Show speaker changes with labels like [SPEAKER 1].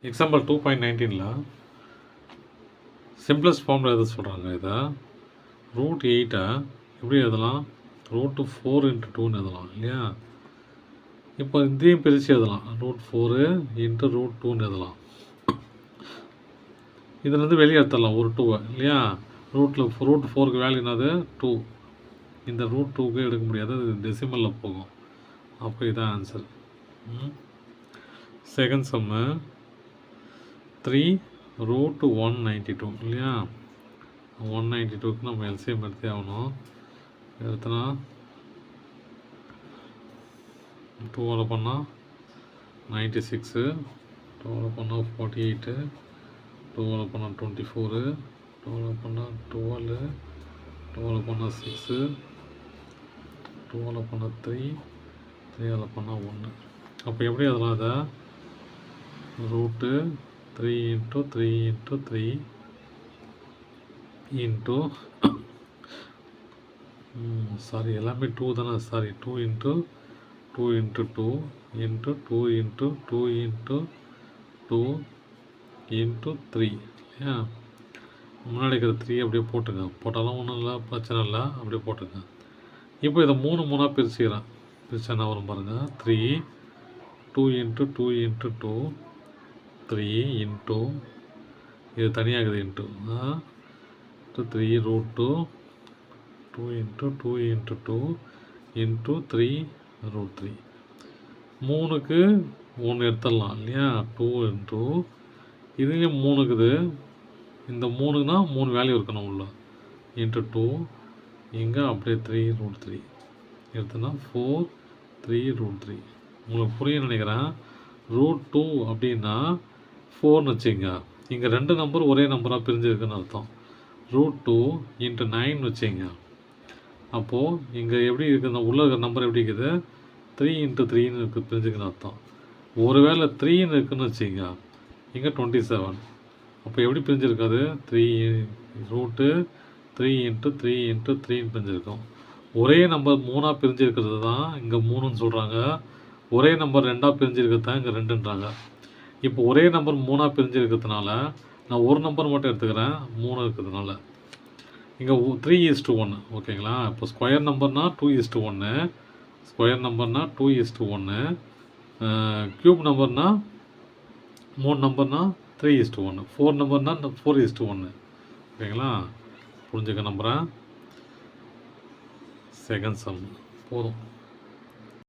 [SPEAKER 1] Example 2.19ல simplest ஃபார்மில் எது சொல்கிறாங்க இதை √8 எப்படி எழுதலாம் √4 × 2ன்னு எழுதலாம் இல்லையா. இப்போ இதையும் பிரித்து எழுதலாம் √4 × √2ன்னு எழுதலாம். இதுலேருந்து வெளியே எடுத்துடலாம் ஒரு 2 இல்லையா. √4க்கு வேல்யூ என்னது 2. இந்த √2க்கு எடுக்க முடியாது, அது டெசிமலில் போகும். அப்போ இதான் ஆன்சர். செகண்ட் சம்மு 3√192 இல்லையா. 192க்கு நம்ம எல்சிஎம் எடுத்தே ஆகணும். எடுத்தனா 2 பண்ணால் 96, 2 பண்ணால் 48, 2 பண்ணால் 24, 2 பண்ணால் 12, 2 பண்ணால் 6, 2 பண்ணால் 3, 3 பண்ணால் 1. அப்போ எப்படி அதெல்லாம் அதை √3 × 3 × 3 இன்ட்டு சாரி எல்லாமே 2 தானே, சாரி 2 × 2 × 2 இன்ட்டு 2 × 2 × 2 இன்ட்டு 3 இல்லையா. முன்னாடி இருக்கிற 3 அப்படியே போட்டுங்க, போட்டாலும் ஒன்றும் இல்லை பிரச்சனை இல்லை, அப்படியே போட்டுங்க. இப்போ இதை 3 பிரிச்சுக்கிறேன். பிரிச்சா என்ன வரும் பாருங்கள் 3 2 × 2 × 2 3 இன்ட்டு இது தனியாகுது இன்ட்டு 3 √2 2 × 2 × 2 இன்ட்டு 3 √3. 3க்கு 1 எடுத்துடலாம் இல்லையா. 2 இன்ட்டு இதுலேயும் 3 இருக்குது, இந்த 3க்குனா 3 வேல்யூ இருக்கணும் உள்ள இன்ட்டு 2 இங்கே அப்படியே 3 √3 எடுத்தோன்னா 4 3 √3. உங்களுக்கு புரியும் நினைக்கிறேன். √2 அப்படின்னா 4ன்னு வச்சுங்க, இங்கே 2 நம்பர் ஒரே நம்பராக பிரிஞ்சிருக்குன்னு அர்த்தம். √2 × 9 வச்சுங்க, அப்போது இங்கே எப்படி இருக்குது உள்ள இருக்கிற நம்பர் எப்படி இருக்குது 3 × 3ன்னு இருக்குது பிரிஞ்சுக்குன்னு அர்த்தம். ஒருவேளை 3ன்னு இருக்குதுன்னு வச்சுங்க, இங்கே 27. அப்போ எப்படி பிரிஞ்சிருக்காது 3 √3 × 3 × 3ன்னு பிரிஞ்சிருக்கும். ஒரே நம்பர் 3ஆக பிரிஞ்சிருக்கிறது தான் இங்கே 3ன்னு சொல்கிறாங்க, ஒரே நம்பர் 2ஆக பிரிஞ்சிருக்கிறது தான் இங்கே 2ன்றாங்க. இப்போ ஒரே நம்பர் 3ஆக பிரிஞ்சிருக்கிறதுனால நான் ஒரு நம்பர் மட்டும் எடுத்துக்கிறேன் 3 இருக்கிறதுனால. இங்கே 3:1 ஓகேங்களா. இப்போ ஸ்கொயர் நம்பர்னால் 2:1, ஸ்கொயர் நம்பர்னால் 2:1, க்யூப் நம்பர்னால் 3 நம்பர்னால் 3:1, 4 நம்பர்னால் 4:1 ஓகேங்களா. புரிஞ்சுக்க நம்புகிறேன். செகண்ட் சம் போதும்.